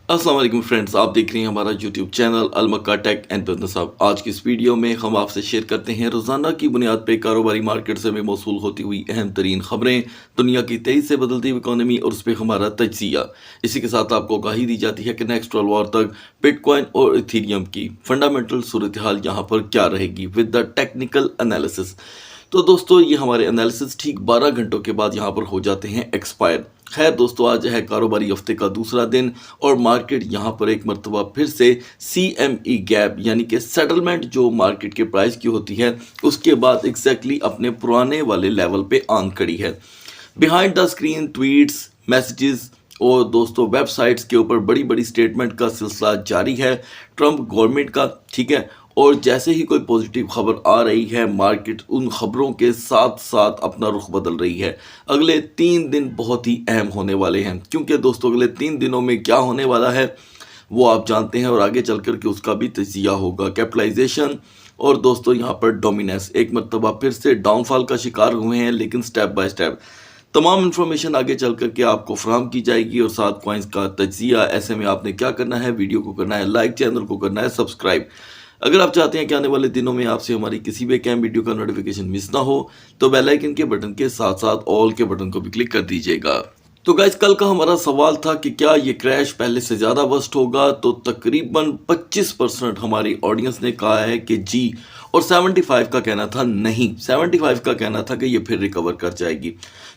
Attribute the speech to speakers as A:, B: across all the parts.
A: अस्सलाम वालेकुम फ्रेंड्स, आप देख रहे हैं हमारा यूट्यूब चैनल अलमक्का टेक एंड बिजनेस हब। आज की इस वीडियो में हम आपसे शेयर करते हैं रोज़ाना की बुनियाद पर कारोबारी मार्केट से में मौसूल होती हुई अहम तरीन खबरें, दुनिया की तेज़ी से बदलती हुई इकोनॉमी और उस पर हमारा तजिया। इसी के साथ आपको आगाही दी जाती है कि नेक्स्ट वर्ल्ड वॉर तक बिटकॉइन और इथीरियम की फंडामेंटल सूरत हाल यहाँ पर क्या रहेगी विद द टेक्निकल एनालिसिस। तो दोस्तों, ये हमारे एनालिसिस ठीक 12 घंटों के बाद यहाँ पर हो जाते हैं एक्सपायर। खैर दोस्तों, आज है कारोबारी हफ्ते का दूसरा दिन और मार्केट यहाँ पर एक मरतबा फिर से CME गैप यानी कि सेटलमेंट जो मार्केट के प्राइस की होती है उसके बाद एग्जैक्टली अपने पुराने वाले लेवल पे आन खड़ी है। Behind the screen tweets, messages और दोस्तों वेबसाइट्स के ऊपर बड़ी बड़ी स्टेटमेंट का सिलसिला जारी है ट्रंप गवर्नमेंट का, ठीक है। और जैसे ही कोई पॉजिटिव खबर आ रही है, मार्केट उन खबरों के साथ साथ अपना रुख बदल रही है। अगले 3 दिन बहुत ही अहम होने वाले हैं, क्योंकि दोस्तों अगले 3 दिनों में क्या होने वाला है वो आप जानते हैं और आगे चल कर के उसका भी तजिया होगा। कैपिटलाइजेशन और दोस्तों यहाँ पर डोमिनेंस एक मरतबा फिर से डाउनफॉल का शिकार हुए हैं, लेकिन स्टेप बाय स्टेप तमाम इन्फॉर्मेशन आगे चल करके आपको फराहम की जाएगी और साथ कॉइन्स का तजिया। ऐसे में आपने क्या करना है, वीडियो को करना है लाइक, चैनल को करना है सब्सक्राइब। अगर आप चाहते हैं कि आने वाले दिनों में आपसे हमारी किसी भी कैम वीडियो का नोटिफिकेशन मिस ना हो तो बेल आइकन के बटन के साथ साथ ऑल के बटन को भी क्लिक कर दीजिएगा। तो गाइस, कल का हमारा सवाल था कि क्या ये क्रैश पहले से ज़्यादा वर्स्ट होगा, तो तकरीबन 25% हमारी ऑडियंस ने कहा है कि जी, और 75 का कहना था नहीं, 75 का कहना था कि ये फिर रिकवर कर जाएगी।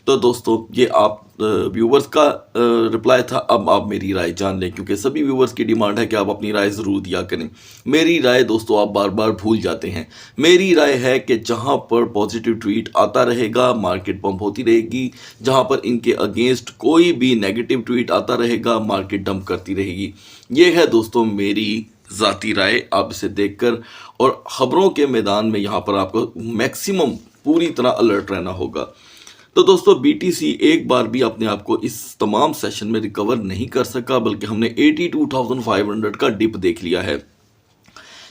A: तो दोस्तों, ये आप व्यूवर्स का रिप्लाई था। अब आप मेरी राय जान लें, क्योंकि सभी व्यूवर्स की डिमांड है कि आप अपनी राय ज़रूर दिया करें। मेरी राय दोस्तों आप बार बार भूल जाते हैं। मेरी राय है कि जहां पर पॉजिटिव ट्वीट आता रहेगा मार्केट पंप होती रहेगी, जहां पर इनके अगेंस्ट कोई भी नेगेटिव ट्वीट आता रहेगा मार्केट डंप करती रहेगी। ये है दोस्तों मेरी ज़ाती राय। आप इसे देखकर और खबरों के मैदान में यहाँ पर आपको मैक्सिमम पूरी तरह अलर्ट रहना होगा। तो दोस्तों, BTC एक बार भी अपने आप को इस तमाम सेशन में रिकवर नहीं कर सका, बल्कि हमने 82,500 का डिप देख लिया है।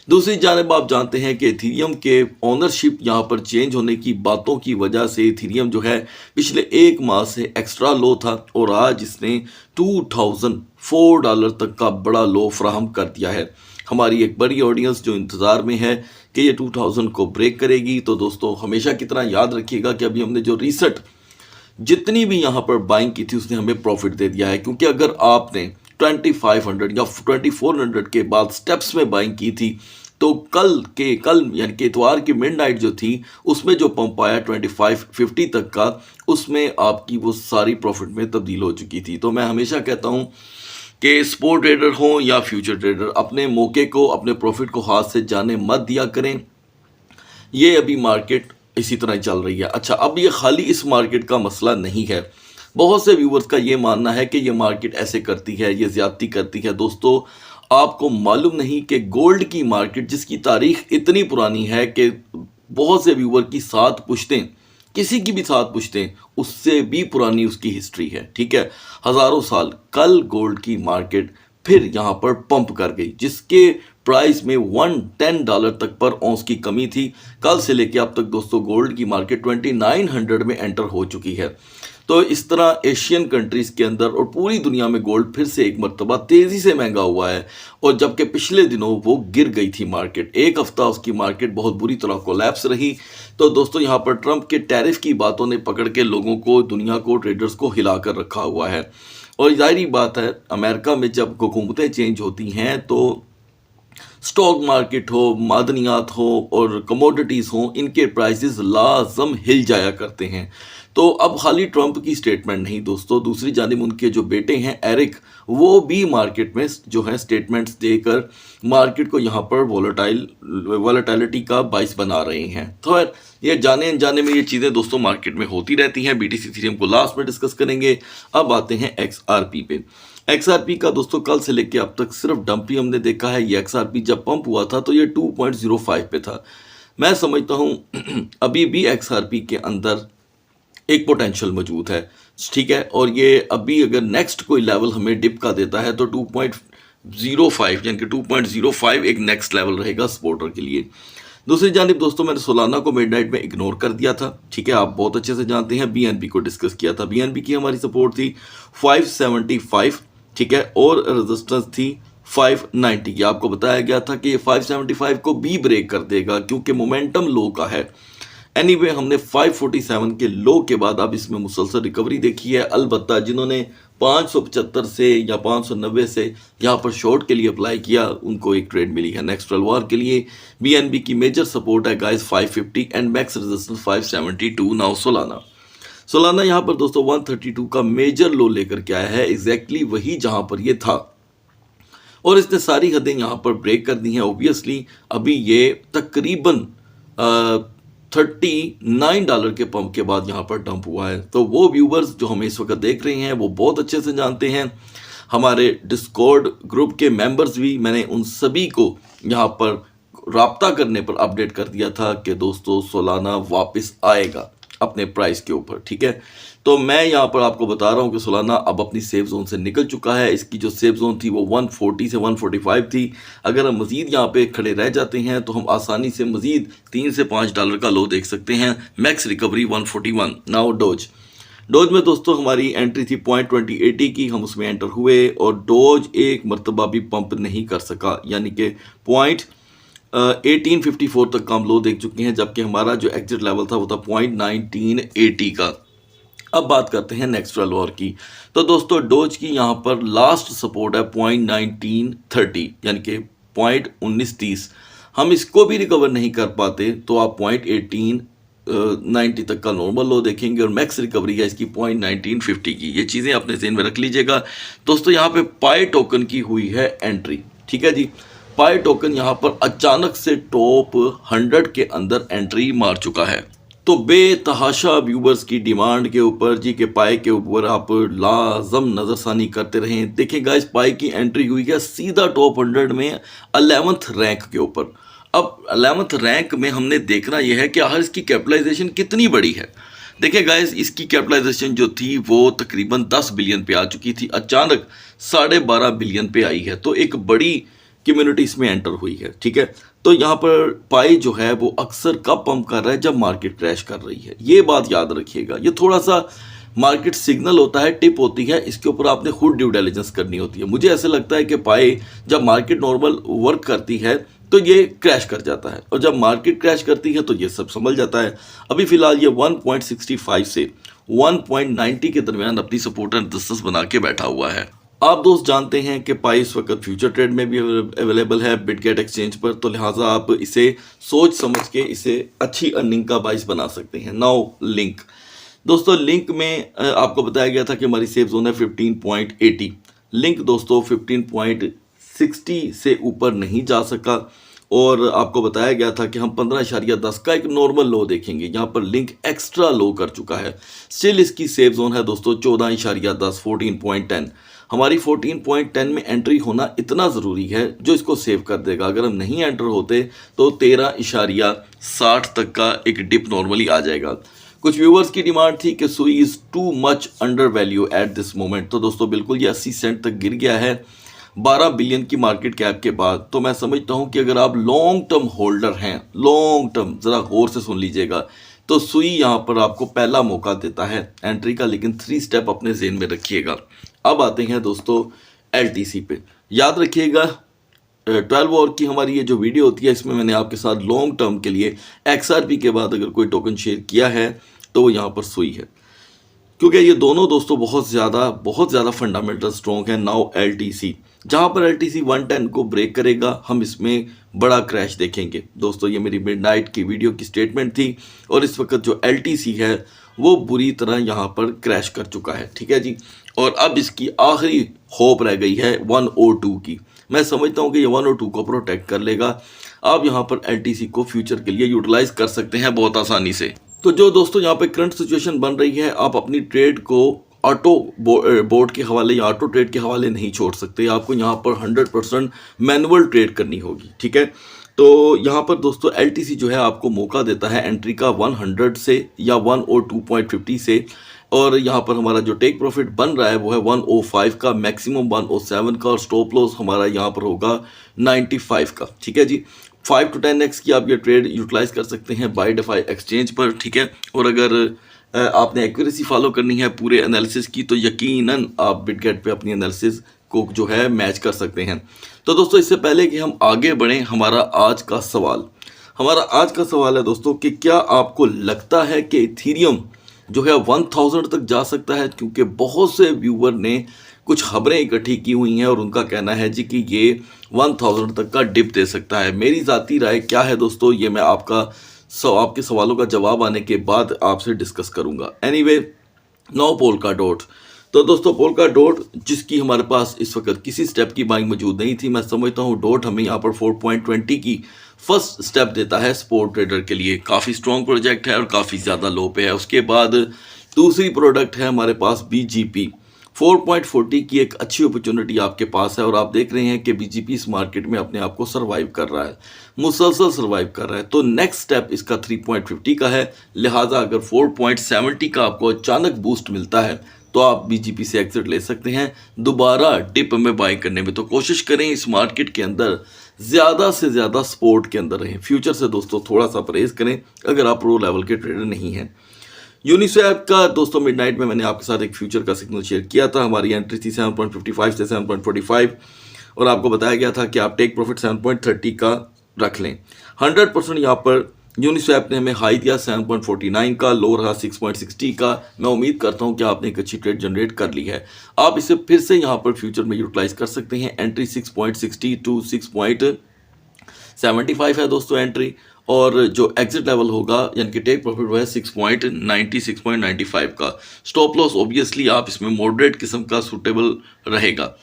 A: दूसरी जानिब आप जानते हैं कि इथीरियम के ओनरशिप यहाँ पर चेंज होने की बातों की वजह से इथीरियम जो है पिछले एक माह से एक्स्ट्रा लो था और आज इसने $2004 तक का बड़ा लो फ्राहम कर दिया है। हमारी एक बड़ी ऑडियंस जो इंतज़ार में है कि ये 2000 को ब्रेक करेगी। तो दोस्तों, हमेशा की तरह याद रखिएगा कि अभी हमने जो रिसेंट जितनी भी यहाँ पर बाइंग की थी उसने हमें प्रॉफिट दे दिया है, क्योंकि अगर आपने 2500 या 2400 के बाद स्टेप्स में बाइंग की थी तो कल यानी कि इतवार की मिडनाइट जो थी उसमें जो पंप आया 2550 तक का, उसमें आपकी वो सारी प्रॉफिट में तब्दील हो चुकी थी। तो मैं हमेशा कहता हूँ कि स्पोर्ट ट्रेडर हो या फ्यूचर ट्रेडर, अपने मौके को, अपने प्रॉफिट को हाथ से जाने मत दिया करें। ये अभी मार्केट इसी तरह चल रही है। अच्छा, अब ये खाली इस मार्केट का मसला नहीं है। बहुत से व्यूवर्स का ये मानना है कि ये मार्केट ऐसे करती है, ये ज्यादती करती है। दोस्तों, आपको मालूम नहीं कि गोल्ड की मार्केट जिसकी तारीख इतनी पुरानी है कि बहुत से व्यूवर की 7 पुश्तें, किसी की भी 7 पुश्तें, उससे भी पुरानी उसकी हिस्ट्री है, ठीक है, हज़ारों साल। कल गोल्ड की मार्केट फिर यहाँ पर पंप कर गई, जिसके प्राइस में $110 तक पर औंस की कमी थी। कल से लेके अब तक दोस्तों गोल्ड की मार्केट 2900 में एंटर हो चुकी है। तो इस तरह एशियन कंट्रीज़ के अंदर और पूरी दुनिया में गोल्ड फिर से एक मरतबा तेज़ी से महंगा हुआ है, और जबकि पिछले दिनों वो गिर गई थी मार्केट। एक हफ्ता उसकी मार्केट बहुत बुरी तरह कोलैप्स रही। तो दोस्तों, यहाँ पर ट्रंप के टैरिफ की बातों ने पकड़ के लोगों को, दुनिया को, ट्रेडर्स को हिला कर रखा हुआ है। और जाहिर बात है, अमेरिका में जब हुकूमतें चेंज होती हैं तो स्टॉक मार्केट हो, मादनियात हो और कमोडिटीज़ हो, इनके प्राइसेस लाजम हिल जाया करते हैं। तो अब खाली ट्रंप की स्टेटमेंट नहीं दोस्तों, दूसरी जानिब उनके जो बेटे हैं एरिक, वो भी मार्केट में जो है स्टेटमेंट्स देकर मार्केट को यहाँ पर वॉलेटिलिटी का बाइस बना रहे हैं। तो ये जाने अनजाने में ये चीज़ें दोस्तों मार्केट में होती रहती हैं। BTC इथीरियम को लास्ट में डिस्कस करेंगे। अब आते हैं XRP पे। XRP का दोस्तों कल से लेके अब तक सिर्फ डंप ही हमने देखा है। ये XRP जब पंप हुआ था तो ये 2.05 पे था। मैं समझता हूँ अभी भी XRP के अंदर एक पोटेंशियल मौजूद है, ठीक है। और ये अभी अगर नेक्स्ट कोई लेवल हमें डिप का देता है तो 2.05 यानी कि 2.05 एक नेक्स्ट लेवल रहेगा सपोर्टर के लिए। दूसरी जानिब दोस्तों, मैंने सोलाना को मिडनाइट में इग्नोर कर दिया था, ठीक है, आप बहुत अच्छे से जानते हैं। BNB को डिस्कस किया था। BNB की हमारी सपोर्ट थी 575 ठीक है, और रेजिस्टेंस थी 590 की। आपको बताया गया था कि ये 575 को भी ब्रेक कर देगा क्योंकि मोमेंटम लो का है। एनीवे हमने 547 के लो के बाद अब इसमें मुसलसल रिकवरी देखी है। अलबत्ता जिन्होंने 575 से या 590 से यहाँ पर शॉर्ट के लिए अप्लाई किया उनको एक ट्रेड मिली है नेक्स्ट 12 आवर के लिए। बीएनबी की मेजर सपोर्ट है guys 550 and max resistance 572। Now Solana यहाँ पर दोस्तों 132 का मेजर लो लेकर के आया है, एग्जैक्टली वही जहाँ पर ये था, और इसने सारी हदें यहाँ पर ब्रेक कर दी हैं। ऑब्वियसली अभी ये तकरीबन $39 के पंप के बाद यहाँ पर डंप हुआ है। तो वो व्यूवर्स जो हमें इस वक्त देख रहे हैं वो बहुत अच्छे से जानते हैं, हमारे डिस्कॉर्ड ग्रुप के मेंबर्स भी, मैंने उन सभी को यहाँ पर राब्ता करने पर अपडेट कर दिया था कि दोस्तों सोलाना वापस आएगा अपने प्राइस के ऊपर, ठीक है। तो मैं यहाँ पर आपको बता रहा हूँ कि सोलाना अब अपनी सेफ जोन से निकल चुका है। इसकी जो सेफ जोन थी वो 140 से 145 थी। अगर हम मज़ीद यहाँ पे खड़े रह जाते हैं तो हम आसानी से मज़ीद $3 से $5 का लो देख सकते हैं। Max recovery 141। नाउ डोज में दोस्तों हमारी एंट्री थी 0.2080 की, हम उसमें एंटर हुए और डोज एक मरतबा भी पंप नहीं कर सका, यानी कि 1854 तक का हम लो देख चुके हैं, जबकि हमारा जो एग्जिट लेवल था वो था 0.1980 का। अब बात करते हैं नेक्स्ट 12 आवर की। तो दोस्तों डोज की यहाँ पर लास्ट सपोर्ट है 0.1930 यानी कि 0.1930। हम इसको भी रिकवर नहीं कर पाते तो आप 0.1890 तक का नॉर्मल लो देखेंगे और मैक्स रिकवरी है इसकी 0.1950 की। ये चीज़ें अपने ज़हन में रख लीजिएगा दोस्तों। यहाँ पे पाई टोकन की हुई है एंट्री, ठीक है जी। पाई टोकन यहाँ पर अचानक से टॉप 100 के अंदर एंट्री मार चुका है। तो बेतहाशा व्यूवर्स की डिमांड के ऊपर जी के पाई के ऊपर आप लाजम नज़रसानी करते रहें। देखें गाइस, पाई की एंट्री हुई है सीधा टॉप 100 में 11th रैंक के ऊपर। अब 11th रैंक में हमने देखना यह है कि आखिर इसकी कैपिटलाइजेशन कितनी बड़ी है। देखिए गाइस, इसकी कैपिटलाइजेशन जो थी वो तकरीबन 10 बिलियन पे आ चुकी थी, अचानक 12.5 बिलियन पे आई है। तो एक बड़ी कम्युनिटी इसमें एंटर हुई है, ठीक है। तो यहाँ पर पाई जो है वो अक्सर कब पंप कर रहा है, जब मार्केट क्रैश कर रही है। ये बात याद रखिएगा, ये थोड़ा सा मार्केट सिग्नल होता है, टिप होती है, इसके ऊपर आपने खुद ड्यू डिलिजेंस करनी होती है। मुझे ऐसे लगता है कि पाई जब मार्केट नॉर्मल वर्क करती है तो ये क्रैश कर जाता है, और जब मार्केट क्रैश करती है तो ये सब संभल जाता है। अभी फिलहाल ये 1.65 से 1.90 के दरमियान अपनी सपोर्ट एंड रेजिस्टेंस बना के बैठा हुआ है। आप दोस्त जानते हैं कि पाई इस वक्त फ्यूचर ट्रेड में भी अवेलेबल है बिटगेट एक्सचेंज पर, तो लिहाजा आप इसे सोच समझ के इसे अच्छी अर्निंग का बाइस बना सकते हैं। नाउ लिंक दोस्तों, लिंक में आपको बताया गया था कि हमारी सेफ जोन है 15.80। लिंक दोस्तों 15.60 से ऊपर नहीं जा सका, और आपको बताया गया था कि हम 15.10 का एक नॉर्मल लो देखेंगे। यहाँ पर लिंक एक्स्ट्रा लो कर चुका है। स्टिल इसकी सेफ जोन है दोस्तों 14.10 14.10। हमारी 14.10 में एंट्री होना इतना ज़रूरी है जो इसको सेव कर देगा। अगर हम नहीं एंटर होते तो 13.60 तक का एक डिप नॉर्मली आ जाएगा। कुछ व्यूवर्स की डिमांड थी कि सुई is too much under value at this moment. तो दोस्तों बिल्कुल ये 80 सेंट तक गिर गया है 12 बिलियन की मार्केट कैप के बाद। तो मैं समझता हूं कि अगर आप लॉन्ग टर्म होल्डर हैं, लॉन्ग टर्म, ज़रा गौर से सुन लीजिएगा, तो सुई यहाँ पर आपको पहला मौका देता है एंट्री का, लेकिन 3 स्टेप अपने जेहन में रखिएगा। अब आते हैं दोस्तों LTC पे। याद रखिएगा 12 आवर की हमारी ये जो वीडियो होती है इसमें मैंने आपके साथ लॉन्ग टर्म के लिए XRP के बाद अगर कोई टोकन शेयर किया है तो वो यहाँ पर सुई है, क्योंकि ये दोनों दोस्तों बहुत ज़्यादा फंडामेंटल स्ट्रॉन्ग है। नाउ LTC, जहाँ पर LTC 110 को ब्रेक करेगा हम इसमें बड़ा क्रैश देखेंगे। दोस्तों ये मेरी मिडनाइट की वीडियो की स्टेटमेंट थी, और इस वक्त जो LTC है वो बुरी तरह यहाँ पर क्रैश कर चुका है, ठीक है जी। और अब इसकी आखिरी होप रह गई है 102 की। मैं समझता हूँ कि ये 102 को प्रोटेक्ट कर लेगा। आप यहाँ पर LTC को फ्यूचर के लिए यूटिलाइज कर सकते हैं बहुत आसानी से। तो जो दोस्तों यहाँ पे करंट सिचुएशन बन रही है, आप अपनी ट्रेड को ऑटो बोर्ड के हवाले या ऑटो ट्रेड के हवाले नहीं छोड़ सकते। आपको यहाँ पर 100% मैनुअल ट्रेड करनी होगी, ठीक है। तो यहाँ पर दोस्तों LTC जो है आपको मौका देता है एंट्री का 100 से या 102.50 से, और यहाँ पर हमारा जो टेक प्रॉफिट बन रहा है वो है 105 का, मैक्सिमम 107 का, और स्टॉप लॉस हमारा यहाँ पर होगा 95 का, ठीक है जी। 5 to 10x की आप ये ट्रेड यूटिलाइज कर सकते हैं बायडेफाई एक्सचेंज पर, ठीक है। और अगर आपने एक्यूरेसी फॉलो करनी है पूरे एनालिसिस की तो यकीनन आप बिटगेट पे अपनी एनालिसिस को जो है मैच कर सकते हैं। तो दोस्तों इससे पहले कि हम आगे बढ़ें, हमारा आज का सवाल है दोस्तों कि क्या आपको लगता है कि इथीरियम जो है 1000 तक जा सकता है? क्योंकि बहुत से व्यूवर ने कुछ खबरें इकट्ठी की हुई हैं और उनका कहना है जी कि ये 1000 तक का डिप दे सकता है। मेरी ज़ाती राय क्या है दोस्तों, ये मैं आपके सवालों का जवाब आने के बाद आपसे डिस्कस करूंगा। Anyway, now polka dot. तो दोस्तों पोल्का डॉट, जिसकी हमारे पास इस वक्त किसी स्टेप की बाइंग मौजूद नहीं थी, मैं समझता हूँ डॉट हमें यहाँ पर 4.20 की फर्स्ट स्टेप देता है स्पोर्ट ट्रेडर के लिए। काफ़ी स्ट्रॉन्ग प्रोजेक्ट है और काफ़ी ज़्यादा लो पे है। उसके बाद दूसरी प्रोडक्ट है हमारे पास BGP। 4.40 की एक अच्छी अपॉर्चुनिटी आपके पास है और आप देख रहे हैं कि BGP इस मार्केट में अपने आप को सर्वाइव कर रहा है, मुसलसल सर्वाइव कर रहा है। तो नेक्स्ट स्टेप इसका 3.50 का है, लिहाजा अगर 4.70 का आपको अचानक बूस्ट मिलता है तो आप BGP से एग्जिट ले सकते हैं। दोबारा डिप में बाय करने में तो कोशिश करें इस मार्केट के अंदर ज़्यादा से ज़्यादा सपोर्ट के अंदर रहें। फ्यूचर से दोस्तों थोड़ा सा परहेज करें अगर आप प्रो लेवल के ट्रेडर नहीं हैं। यूनिस्वैप का दोस्तों मिडनाइट में मैंने आपके साथ एक फ्यूचर का सिग्नल शेयर किया था। हमारी एंट्री थी 7.55 से 7.45 और आपको बताया गया था कि आप टेक प्रॉफिट 7.30 का रख लें। 100% यहाँ पर यूनिस्वैप ने हमें हाई दिया 7.49 का, लो रहा 6.60 का। मैं उम्मीद करता हूँ कि आपने एक अच्छी ट्रेड जनरेट कर ली है। आप इसे फिर से यहाँ पर फ्यूचर में यूटिलाइज कर सकते हैं। एंट्री 6.60 टू 6.75 है दोस्तों एंट्री, और जो एग्जिट लेवल होगा यानी कि टेक प्रॉफिट वो है 6.90 6.95 का। स्टॉप लॉस ऑब्वियसली आप इसमें मॉडरेट किस्म का सूटेबल रहेगा।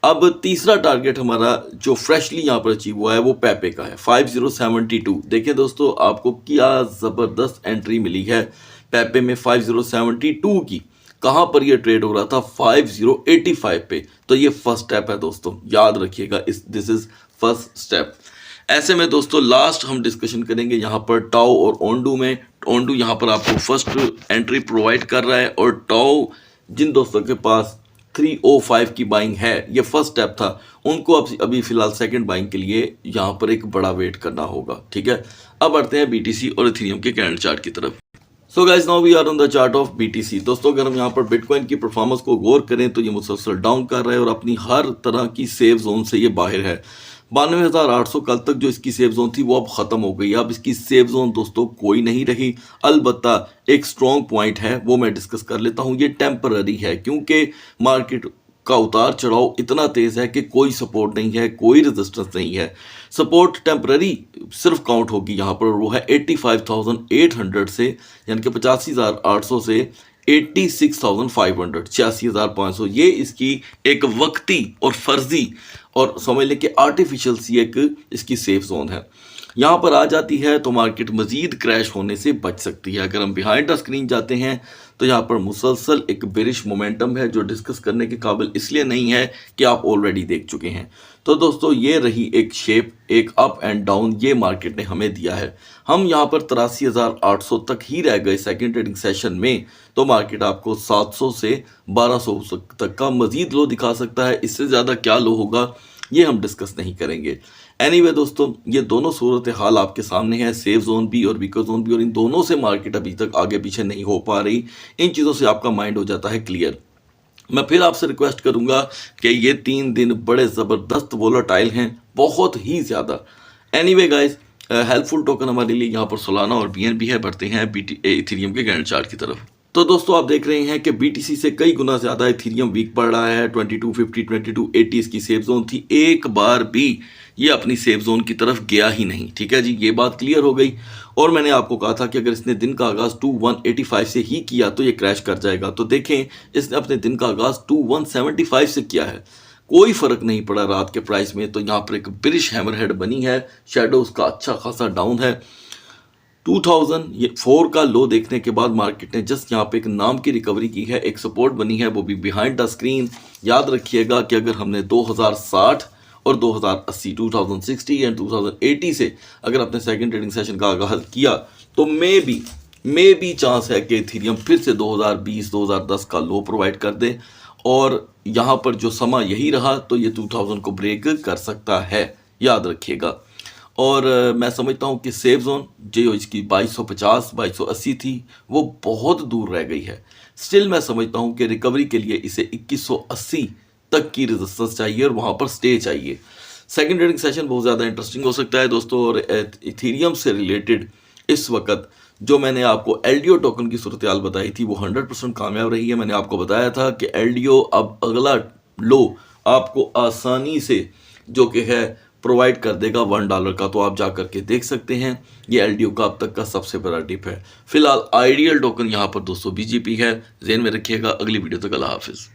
A: अब तीसरा टारगेट हमारा जो फ्रेशली यहाँ पर अचीव हुआ है वो पेपे का है 5072। देखिए दोस्तों आपको क्या ज़बरदस्त एंट्री मिली है पेपे में 5072 की। कहाँ पर ये ट्रेड हो रहा था? 5085 पे। तो ये फर्स्ट स्टेप है दोस्तों, याद रखिएगा, दिस इज फर्स्ट स्टेप। ऐसे में दोस्तों लास्ट हम डिस्कशन करेंगे यहाँ पर टाओ और ओंडू में। ओंडू यहाँ पर आपको फर्स्ट एंट्री प्रोवाइड कर रहा है और टाओ जिन दोस्तों के पास 305 की बाइंग है, ये फर्स्ट स्टेप था, उनको अभी फिलहाल सेकंड बाइंग के लिए यहाँ पर एक बड़ा वेट करना होगा। ठीक है, अब बढ़ते हैं BTC और इथेरियम के कैंडल चार्ट की तरफ। So guys now we are on the chart of BTC। दोस्तों अगर हम यहाँ पर बिटकॉइन की परफॉर्मेंस को गौर करें तो ये मुसलसल डाउन कर रहा है और अपनी हर तरह की सेफ जोन से ये बाहर है। 92,800 कल तक जो इसकी सेफ जोन थी वो अब ख़त्म हो गई। अब इसकी सेफ जोन दोस्तों कोई नहीं रही। अलबत्ता एक स्ट्रॉन्ग पॉइंट है वो मैं डिस्कस कर लेता हूँ। ये टेम्पररी है क्योंकि मार्केट का उतार चढ़ाव इतना तेज़ है कि कोई सपोर्ट नहीं है, कोई रेजिस्टेंस नहीं है। सपोर्ट टेम्पररी सिर्फ काउंट होगी यहाँ पर, वो है 85,800 से यानी कि 85,800 से 86,500 86,500। ये इसकी एक वक्ती और फर्जी और समझ लें कि आर्टिफिशियल सी एक इसकी सेफ जोन है। यहाँ पर आ जाती है तो मार्केट मज़ीद क्रैश होने से बच सकती है। अगर हम बिहाइंड द स्क्रीन जाते हैं तो यहाँ पर मुसलसल एक बेरिश मोमेंटम है जो डिस्कस करने के काबिल इसलिए नहीं है कि आप ऑलरेडी देख चुके हैं। तो दोस्तों ये रही एक शेप, एक अप एंड डाउन ये मार्केट ने हमें दिया है। हम यहाँ पर 83,800 तक ही रह गए सेकंड ट्रेडिंग सेशन में, तो मार्केट आपको 700 से 1200 तक का मजीद लो दिखा सकता है। इससे ज़्यादा क्या लो होगा ये हम डिस्कस नहीं करेंगे। एनीवे दोस्तों ये दोनों सूरत हाल आपके सामने है, सेफ जोन भी और वीकर जोन भी, और इन दोनों से मार्केट अभी तक आगे पीछे नहीं हो पा रही। इन चीज़ों से आपका माइंड हो जाता है क्लियर। मैं फिर आपसे रिक्वेस्ट करूंगा कि ये 3 दिन बड़े ज़बरदस्त वोलेटाइल हैं, बहुत ही ज़्यादा। एनीवे गाइस हेल्पफुल टोकन हमारे लिए यहाँ पर सोलाना और BNB है। बढ़ते हैं इथेरियम के कैंडल चार्ट की तरफ। तो दोस्तों आप देख रहे हैं कि BTC से कई गुना ज़्यादा इथेरियम वीक पड़ रहा है। 2250 2280 इसकी सेफ जोन थी, एक बार भी ये अपनी सेफ जोन की तरफ गया ही नहीं। ठीक है जी, ये बात क्लियर हो गई। और मैंने आपको कहा था कि अगर इसने दिन का आगाज़ 2185 से ही किया तो ये क्रैश कर जाएगा। तो देखें इसने अपने दिन का आगाज़ 2175 से किया है, कोई फ़र्क नहीं पड़ा रात के प्राइस में। तो यहाँ पर एक बिरिश हैमरहेड बनी है, शेडो उसका अच्छा खासा डाउन है। 2004 का लो देखने के बाद मार्केट ने जस्ट यहाँ पे एक नाम की रिकवरी की है, एक सपोर्ट बनी है, वो भी बिहाइंड द स्क्रीन। याद रखिएगा कि अगर हमने 2060 और 2080 2060 एंड 2080 से अगर अपने सेकंड ट्रेडिंग सेशन का आगाज किया तो मे बी चांस है कि इथेरियम फिर से 2020 2010 का लो प्रोवाइड कर दे, और यहाँ पर जो समा यही रहा तो ये 2000 को ब्रेक कर सकता है, याद रखिएगा। और मैं समझता हूँ कि सेफ जोन जो इसकी 2250 2280 थी वो बहुत दूर रह गई है। स्टिल मैं समझता हूँ कि रिकवरी के लिए इसे 2180 तक की रेजिस्टेंस चाहिए और वहाँ पर स्टे चाहिए। सेकंड ट्रेडिंग सेशन बहुत ज़्यादा इंटरेस्टिंग हो सकता है दोस्तों। और इथीरियम से रिलेटेड इस वक्त जो मैंने आपको एलडीओ टोकन की सूरत हाल बताई थी वो 100% कामयाब रही है। मैंने आपको बताया था कि एलडीओ अब अगला लो आपको आसानी से जो कि है प्रोवाइड कर देगा $1 का, तो आप जा करके देख सकते हैं। ये एलडीओ का अब तक का सबसे बड़ा डिप है। फिलहाल आइडियल टोकन यहाँ पर दोस्तों बीजीपी है, ज़हन में रखिएगा। अगली वीडियो तक अल्लाह हाफिज़।